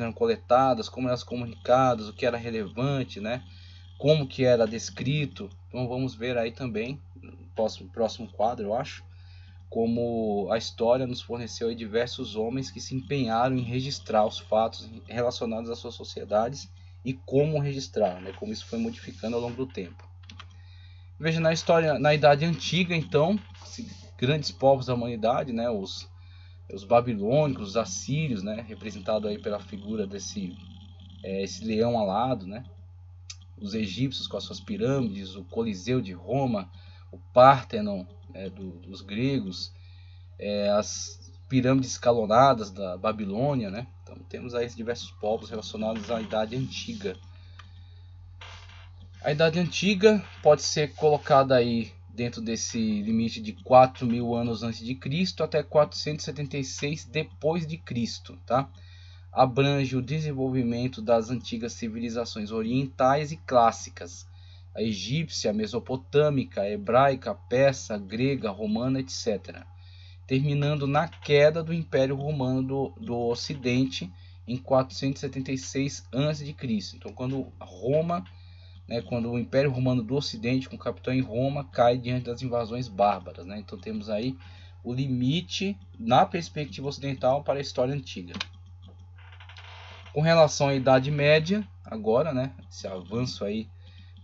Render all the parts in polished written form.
eram coletadas, como eram comunicadas, o que era relevante, né? Como que era descrito. Então vamos ver aí também, no próximo quadro, eu acho, como a história nos forneceu aí diversos homens que se empenharam em registrar os fatos relacionados às suas sociedades e como registrar, né? Como isso foi modificando ao longo do tempo. Veja, na história, na Idade Antiga, então, grandes povos da humanidade, né? Os babilônicos, os assírios, né? Representado aí pela figura desse esse leão alado, né? Os egípcios com as suas pirâmides, o Coliseu de Roma, o Pártenon, dos gregos, as pirâmides escalonadas da Babilônia, né? Então temos aí diversos povos relacionados à Idade Antiga. A Idade Antiga pode ser colocada aí dentro desse limite de 4.000 anos antes de Cristo até 476 depois de Cristo, tá? Abrange o desenvolvimento das antigas civilizações orientais e clássicas, a egípcia, a mesopotâmica, a hebraica, a persa, a grega, a romana, etc., terminando na queda do Império Romano do Ocidente em 476 a.C. Então, quando Roma, quando o Império Romano do Ocidente, com capitão em Roma, cai diante das invasões bárbaras, né? Então temos aí o limite na perspectiva ocidental para a história antiga. Com relação à Idade Média, agora, né, esse avanço aí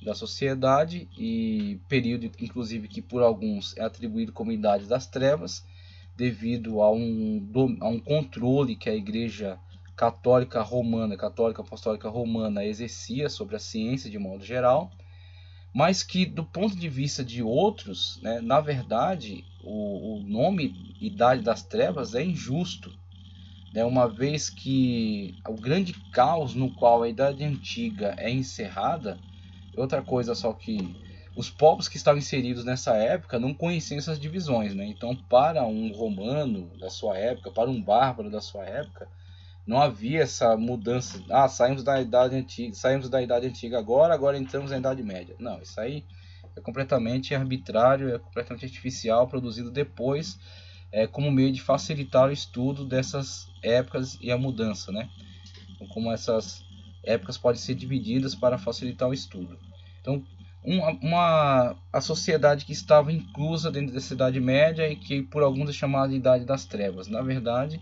da sociedade e período, inclusive, que por alguns é atribuído como Idade das Trevas, devido a um controle que a Igreja Católica Romana, Católica Apostólica Romana exercia sobre a ciência de modo geral, mas que do ponto de vista de outros, né, na verdade, o nome Idade das Trevas é injusto, né, uma vez que o grande caos no qual a Idade Antiga é encerrada, outra coisa só que os povos que estavam inseridos nessa época não conheciam essas divisões, né? Então, para um romano da sua época, para um bárbaro da sua época, não havia essa mudança. Saímos da Idade Antiga agora entramos na Idade Média. Não, isso aí é completamente arbitrário, é completamente artificial, produzido depois, como meio de facilitar o estudo dessas épocas e a mudança, né? Então, como essas épocas podem ser divididas para facilitar o estudo. Então, a sociedade que estava inclusa dentro da Idade Média e que por alguns é chamada de Idade das Trevas. Na verdade,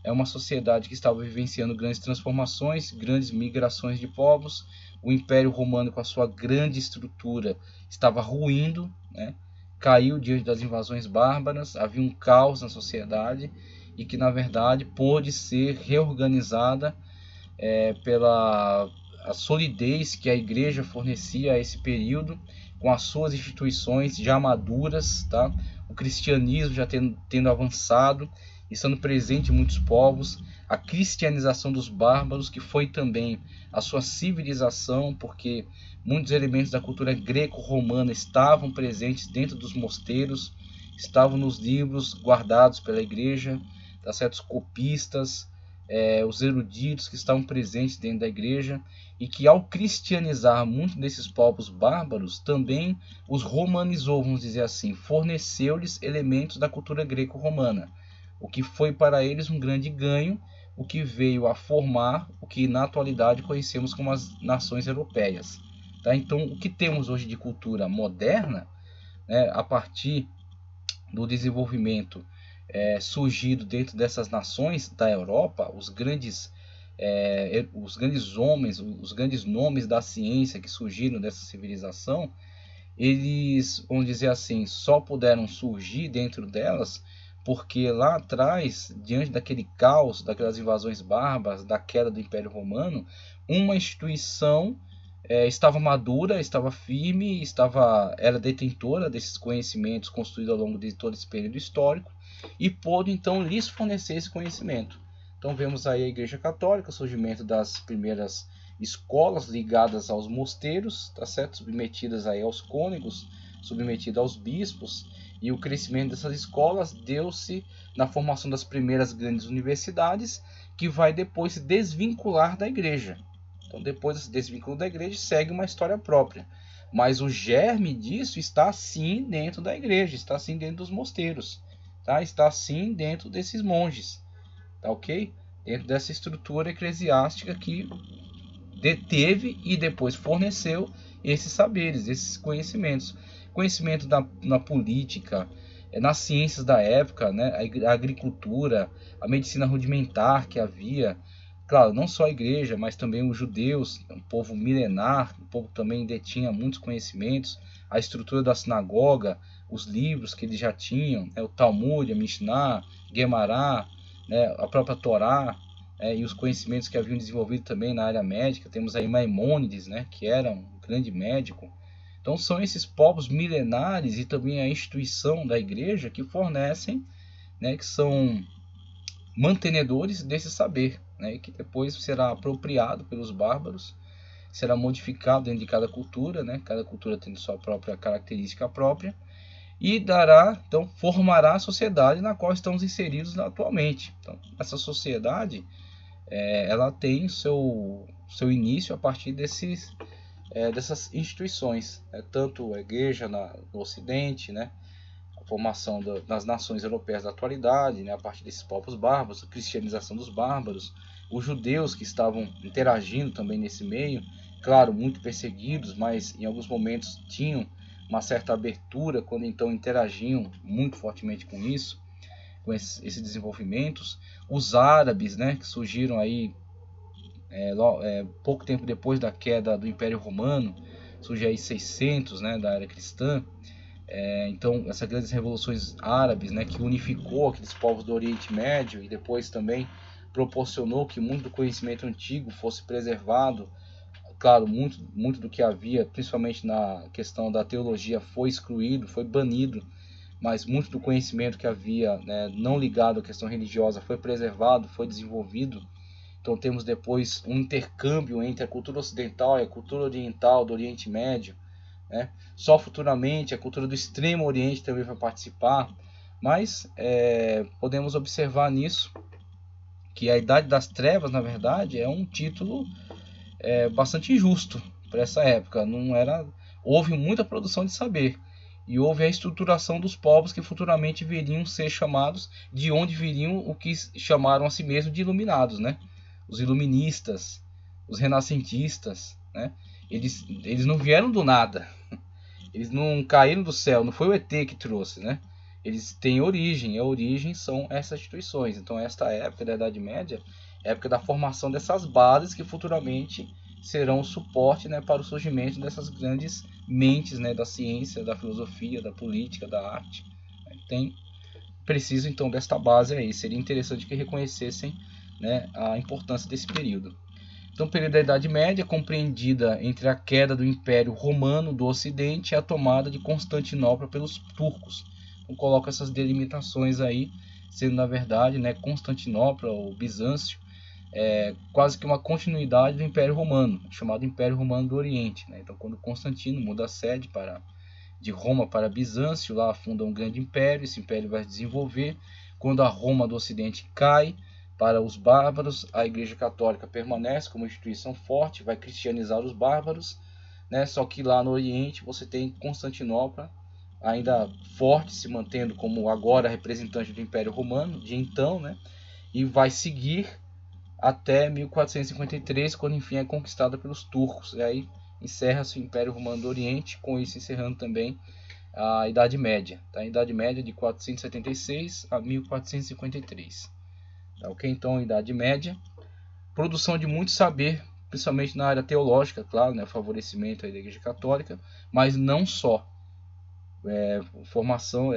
é uma sociedade que estava vivenciando grandes transformações, grandes migrações de povos. O Império Romano, com a sua grande estrutura, estava ruindo, né? Caiu diante das invasões bárbaras, havia um caos na sociedade e que, na verdade, pôde ser reorganizada pela a solidez que a igreja fornecia a esse período, com as suas instituições já maduras, tá? O cristianismo já tendo avançado, estando presente em muitos povos, a cristianização dos bárbaros, que foi também a sua civilização, porque muitos elementos da cultura greco-romana estavam presentes dentro dos mosteiros, estavam nos livros guardados pela igreja, tá certo? Os copistas, os eruditos que estavam presentes dentro da igreja, e que ao cristianizar muitos desses povos bárbaros, também os romanizou, vamos dizer assim, forneceu-lhes elementos da cultura greco-romana, o que foi para eles um grande ganho, o que veio a formar o que na atualidade conhecemos como as nações europeias. Tá? Então, o que temos hoje de cultura moderna, né, a partir do desenvolvimento surgido dentro dessas nações da Europa, os grandes homens, os grandes nomes da ciência que surgiram dessa civilização, eles, vamos dizer assim, só puderam surgir dentro delas porque lá atrás, diante daquele caos, daquelas invasões bárbaras, da queda do Império Romano, uma instituição estava madura, estava firme, era detentora desses conhecimentos construídos ao longo de todo esse período histórico e pôde então lhes fornecer esse conhecimento. Então vemos aí a Igreja Católica, o surgimento das primeiras escolas ligadas aos mosteiros, tá certo? Submetidas aí aos cônegos, submetidas aos bispos, e o crescimento dessas escolas deu-se na formação das primeiras grandes universidades, que vai depois se desvincular da igreja. Então depois desse desvínculo da igreja segue uma história própria, mas o germe disso está sim dentro da igreja, está sim dentro dos mosteiros, tá? Está sim dentro desses monges, tá ok? dentro dessa estrutura eclesiástica que deteve e depois forneceu esses saberes, esses conhecimentos. Conhecimento na política, nas ciências da época, né? A agricultura, a medicina rudimentar que havia. Claro, não só a igreja, mas também os judeus, um povo milenar, um povo que também detinha muitos conhecimentos, a estrutura da sinagoga, os livros que eles já tinham, o Talmud, a Mishnah, Guemará, né? A própria Torá, e os conhecimentos que haviam desenvolvido também na área médica. Temos aí Maimônides, né? Que era um grande médico. Então são esses povos milenares e também a instituição da igreja que fornecem, né? Que são mantenedores desse saber, né, e que depois será apropriado pelos bárbaros, será modificado dentro de cada cultura, né, cada cultura tendo sua própria característica própria, e dará, então, formará a sociedade na qual estamos inseridos atualmente. Então, essa sociedade, ela tem seu início a partir dessas instituições, né, tanto a igreja no Ocidente, né, formação das nações europeias da atualidade, né, a partir desses povos bárbaros, a cristianização dos bárbaros, os judeus que estavam interagindo também nesse meio, claro, muito perseguidos, mas em alguns momentos tinham uma certa abertura quando então interagiam muito fortemente com isso, com esses desenvolvimentos. Os árabes, né, que surgiram aí pouco tempo depois da queda do Império Romano, surge aí 600, né, da era cristã. Então, essas grandes revoluções árabes, né, que unificou aqueles povos do Oriente Médio e depois também proporcionou que muito do conhecimento antigo fosse preservado. Claro, muito do que havia, principalmente na questão da teologia, foi excluído, foi banido, mas muito do conhecimento que havia, né, não ligado à questão religiosa, foi preservado, foi desenvolvido. Então temos depois um intercâmbio entre a cultura ocidental e a cultura oriental do Oriente Médio, né? Só futuramente a cultura do Extremo Oriente também vai participar, mas podemos observar nisso que a Idade das Trevas, na verdade, é um título bastante injusto para essa época. Houve muita produção de saber e houve a estruturação dos povos que futuramente viriam ser chamados, de onde viriam o que chamaram a si mesmos de iluminados, né? Os iluministas, os renascentistas, né? Eles não vieram do nada. Eles não caíram do céu, não foi o ET que trouxe, né? Eles têm origem, e a origem são essas instituições. Então esta época da Idade Média é a época da formação dessas bases que futuramente serão o suporte, né, para o surgimento dessas grandes mentes, né, da ciência, da filosofia, da política, da arte. Preciso então desta base aí. Seria interessante que reconhecessem, né, a importância desse período. Então, o período da Idade Média é compreendida entre a queda do Império Romano do Ocidente e a tomada de Constantinopla pelos turcos. Então, coloco essas delimitações aí, sendo na verdade, né, Constantinopla ou Bizâncio quase que uma continuidade do Império Romano, chamado Império Romano do Oriente, né? Então, quando Constantino muda a sede de Roma para Bizâncio, lá funda um grande império, esse império vai se desenvolver. Quando a Roma do Ocidente cai para os bárbaros, a Igreja Católica permanece como instituição forte, vai cristianizar os bárbaros, né? Só que lá no Oriente você tem Constantinopla ainda forte, se mantendo como agora representante do Império Romano de então, né? E vai seguir até 1453, quando enfim é conquistada pelos turcos. E aí encerra-se o Império Romano do Oriente, com isso encerrando também a Idade Média. Tá? A Idade Média de 476 a 1453. Tá, ok? Então, a Idade Média, produção de muito saber, principalmente na área teológica, claro, né? Favorecimento da Igreja Católica, mas não só. Formação,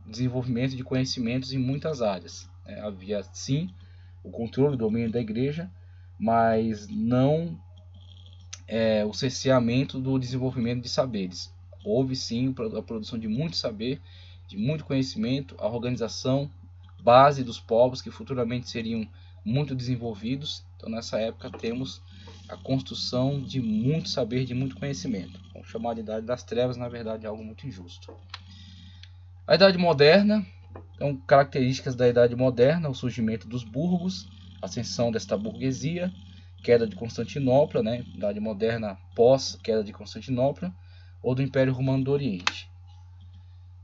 desenvolvimento de conhecimentos em muitas áreas. Havia, sim, o controle, o domínio da Igreja, mas não o cerceamento do desenvolvimento de saberes. Houve, sim, a produção de muito saber, de muito conhecimento, a organização, base dos povos que futuramente seriam muito desenvolvidos. Então, nessa época, temos a construção de muito saber, de muito conhecimento. Vamos chamar de Idade das Trevas, na verdade, é algo muito injusto. A Idade Moderna, então, características da Idade Moderna: o surgimento dos burgos, ascensão desta burguesia, queda de Constantinopla, né? Idade Moderna pós queda de Constantinopla, ou do Império Romano do Oriente.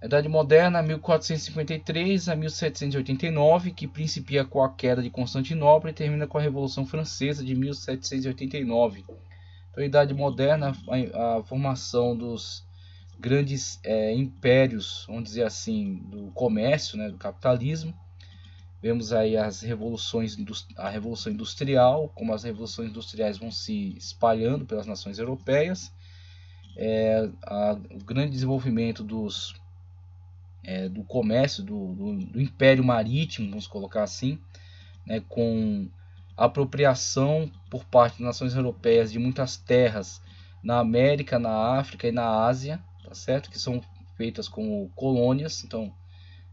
A Idade Moderna, 1453 a 1789, que principia com a queda de Constantinopla e termina com a Revolução Francesa de 1789. Então, a Idade Moderna, a formação dos grandes impérios, vamos dizer assim, do comércio, né, do capitalismo. Vemos aí a Revolução Industrial, como as revoluções industriais vão se espalhando pelas nações europeias. O grande desenvolvimento do comércio, do Império Marítimo, vamos colocar assim, né, com a apropriação por parte das nações europeias de muitas terras na América, na África e na Ásia, tá certo? Que são feitas como colônias. Então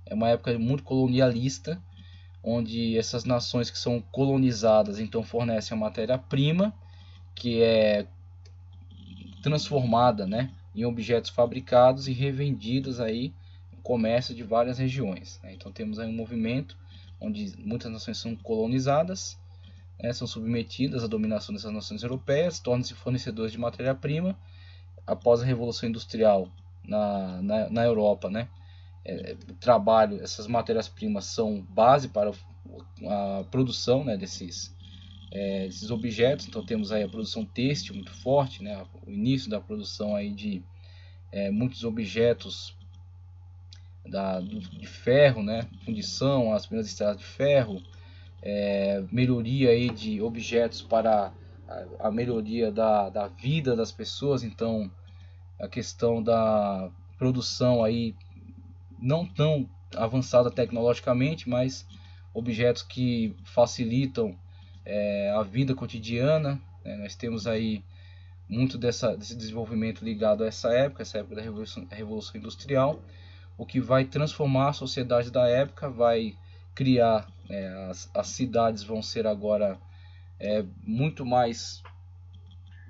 é uma época muito colonialista, onde essas nações que são colonizadas então fornecem a matéria-prima, que é transformada, né, em objetos fabricados e revendidos aí no comércio de várias regiões, né? Então temos aí um movimento onde muitas nações são colonizadas, né, são submetidas à dominação dessas nações europeias, tornam-se fornecedores de matéria-prima. Após a Revolução Industrial na Europa, né, o trabalho, essas matérias-primas são base para a produção, né, desses objetos. Então temos aí a produção têxtil muito forte, né, o início da produção aí de muitos objetos de ferro, né, fundição, as primeiras estradas de ferro, melhoria aí de objetos para a melhoria da vida das pessoas. Então a questão da produção aí não tão avançada tecnologicamente, mas objetos que facilitam a vida cotidiana, né? Nós temos aí muito desse desenvolvimento ligado a essa época da Revolução Industrial, o que vai transformar a sociedade da época, vai criar, as cidades vão ser agora muito mais,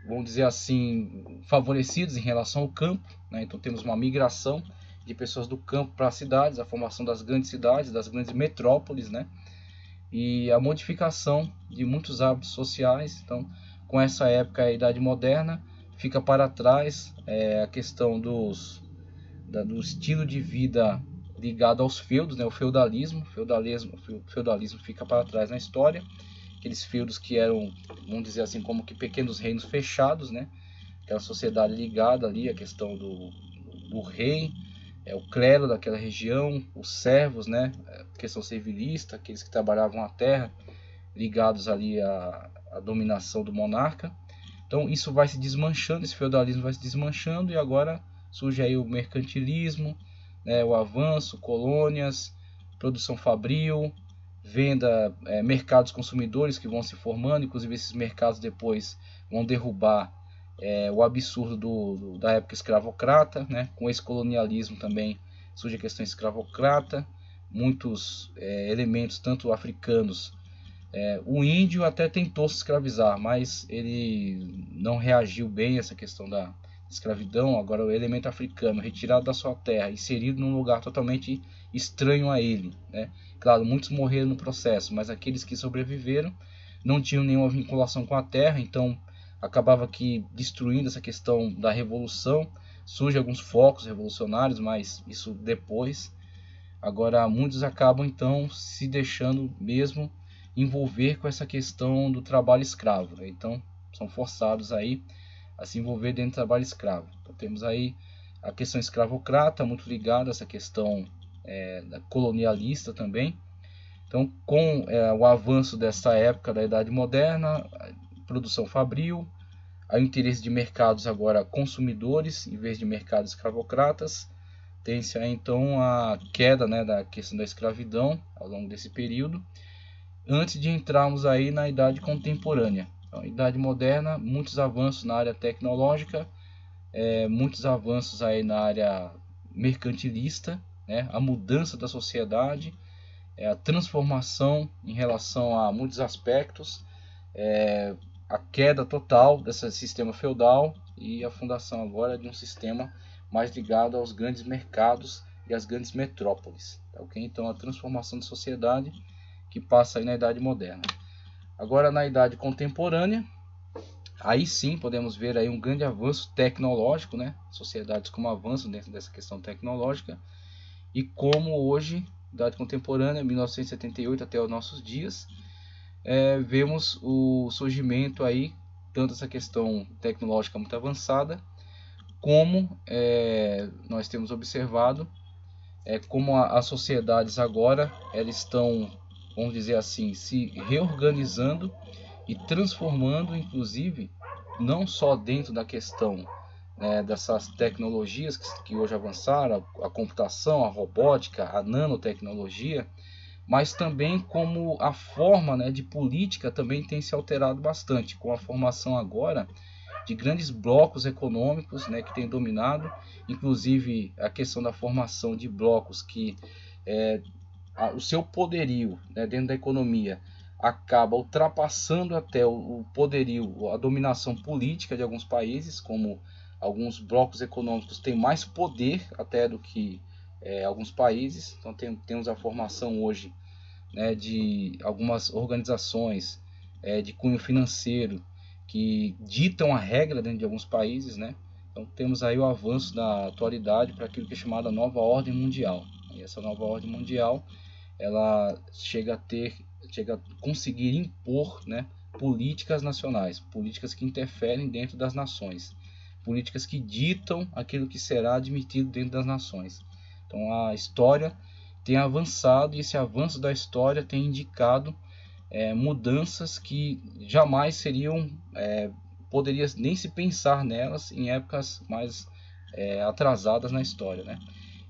vamos dizer assim, favorecidas em relação ao campo, né? Então temos uma migração de pessoas do campo para as cidades, a formação das grandes cidades, das grandes metrópoles, né? E a modificação de muitos hábitos sociais. Então, com essa época, a Idade Moderna, fica para trás a questão do estilo de vida ligado aos feudos, né? O feudalismo fica para trás na história. Aqueles feudos que eram, vamos dizer assim, como que pequenos reinos fechados, né? Aquela sociedade ligada ali, a questão do rei, o clero daquela região, os servos, né? A questão servilista, aqueles que trabalhavam a terra, ligados ali à dominação do monarca. Então isso vai se desmanchando, esse feudalismo vai se desmanchando, e agora surge aí o mercantilismo, né? O avanço, colônias, produção fabril, venda, mercados consumidores que vão se formando. Inclusive esses mercados depois vão derrubar o absurdo da época escravocrata, né? Com esse colonialismo também surge a questão escravocrata, muitos elementos tanto africanos. O índio até tentou se escravizar, mas ele não reagiu bem a essa questão da escravidão. Agora o elemento africano retirado da sua terra, inserido num lugar totalmente estranho a ele, né? Claro, muitos morreram no processo, mas aqueles que sobreviveram não tinham nenhuma vinculação com a terra, então acabava que destruindo essa questão da revolução. Surgem alguns focos revolucionários, mas isso depois. Agora muitos acabam então se deixando mesmo envolver com essa questão do trabalho escravo, né? Então são forçados aí a se envolver dentro do trabalho escravo. Então temos aí a questão escravocrata, muito ligada a essa questão colonialista também. Então com o avanço dessa época da Idade Moderna, produção fabril, há interesse de mercados agora consumidores em vez de mercados escravocratas. Tem-se aí então a queda, né, da questão da escravidão ao longo desse período, antes de entrarmos aí na Idade Contemporânea. Então, Idade Moderna, muitos avanços na área tecnológica, muitos avanços aí na área mercantilista, né, a mudança da sociedade, a transformação em relação a muitos aspectos, a queda total desse sistema feudal e a fundação agora de um sistema mais ligado aos grandes mercados e às grandes metrópoles. Tá, okay? Então a transformação da sociedade que passa aí na Idade Moderna. Agora na Idade Contemporânea, aí sim podemos ver aí um grande avanço tecnológico, né? Sociedades como avançam dentro dessa questão tecnológica. e como hoje, idade contemporânea, 1978 até os nossos dias, vemos o surgimento aí, tanto essa questão tecnológica muito avançada, como nós temos observado, como as sociedades agora elas estão, vamos dizer assim, se reorganizando e transformando, inclusive, não só dentro da questão dessas tecnologias que hoje avançaram, a computação, a robótica, a nanotecnologia, mas também como a forma de política também tem se alterado bastante, com a formação agora de grandes blocos econômicos que tem dominado, inclusive a questão da formação de blocos que o seu poderio dentro da economia acaba ultrapassando até o poderio, a dominação política de alguns países, como alguns blocos econômicos têm mais poder até do que alguns países. Então temos a formação hoje de algumas organizações de cunho financeiro que ditam a regra dentro de alguns países, Então temos aí o avanço da atualidade para aquilo que é chamada nova ordem mundial. E essa nova ordem mundial, ela chega a conseguir impor políticas nacionais, políticas que interferem dentro das nações, políticas que ditam aquilo que será admitido dentro das nações. Então a história tem avançado, e esse avanço da história tem indicado mudanças que jamais poderia nem se pensar nelas em épocas mais atrasadas na história,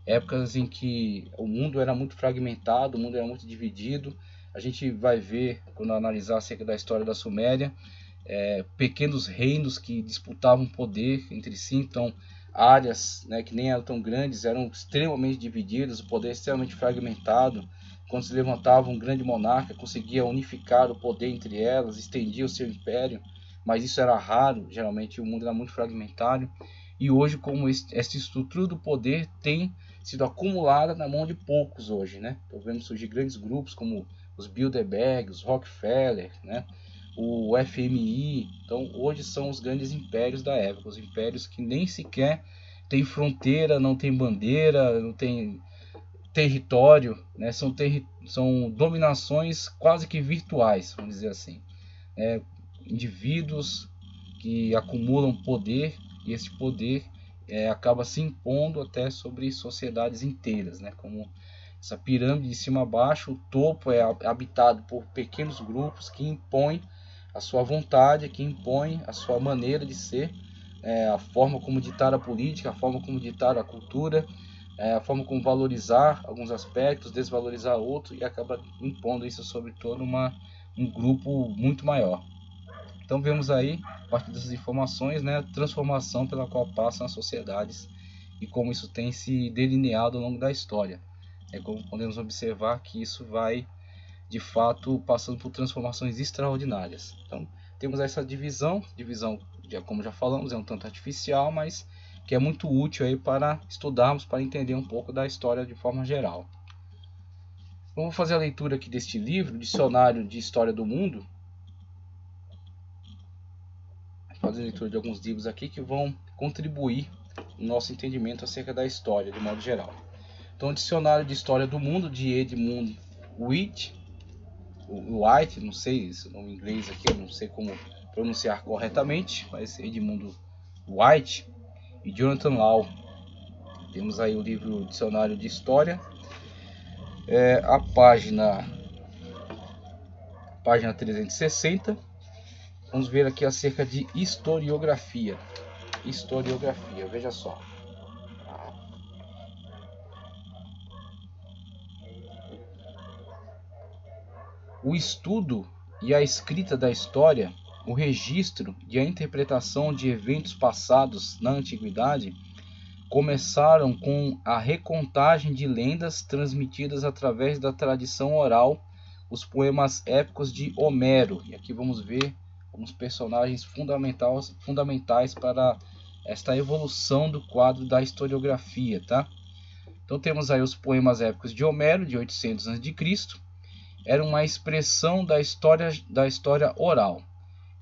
Épocas em que o mundo era muito fragmentado, o mundo era muito dividido. A gente vai ver, quando analisar acerca da história da Suméria, pequenos reinos que disputavam poder entre si. Então áreas que nem eram tão grandes eram extremamente divididas, o poder extremamente fragmentado. Quando se levantava um grande monarca, conseguia unificar o poder entre elas, estendia o seu império, mas isso era raro, geralmente o mundo era muito fragmentário. E hoje, como essa estrutura do poder tem sido acumulada na mão de poucos hoje, Então vemos surgir grandes grupos como os Bilderberg, os Rockefeller, o FMI. Então hoje são os grandes impérios da época, os impérios que nem sequer têm fronteira, não tem bandeira, não tem território, são dominações quase que virtuais, vamos dizer assim. Indivíduos que acumulam poder, e esse poder acaba se impondo até sobre sociedades inteiras, como essa pirâmide de cima a baixo. O topo é habitado por pequenos grupos que impõem a sua vontade, que impõem a sua maneira de ser, a forma como ditar a política, a forma como ditar a cultura, a forma como valorizar alguns aspectos, desvalorizar outros, e acaba impondo isso sobre todo um grupo muito maior. Então vemos aí, a partir dessas informações, a transformação pela qual passam as sociedades e como isso tem se delineado ao longo da história. Como podemos observar que isso vai, de fato, passando por transformações extraordinárias. Então temos essa divisão, como já falamos, é um tanto artificial, mas que é muito útil aí para estudarmos, para entender um pouco da história de forma geral. Vamos fazer a leitura aqui deste livro, Dicionário de História do Mundo. Fazer a leitura de alguns livros aqui que vão contribuir no nosso entendimento acerca da história, de modo geral. Então, o Dicionário de História do Mundo, de Edmund White, não sei esse nome em inglês aqui, eu não sei como pronunciar corretamente, mas Edmund White e Jonathan Law. Temos aí o livro Dicionário de História, a página 360. Vamos ver aqui acerca de historiografia. Veja só. O estudo e a escrita da história, o registro e a interpretação de eventos passados na antiguidade começaram com a recontagem de lendas transmitidas através da tradição oral, os poemas épicos de Homero. E aqui vamos ver alguns personagens fundamentais para esta evolução do quadro da historiografia, tá? Então temos aí os poemas épicos de Homero, de 800 a.C., era uma expressão da história oral,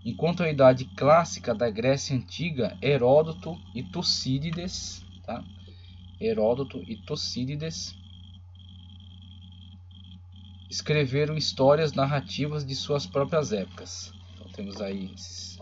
enquanto a idade clássica da Grécia Antiga, Heródoto e Tucídides escreveram histórias narrativas de suas próprias épocas. Então temos aí esses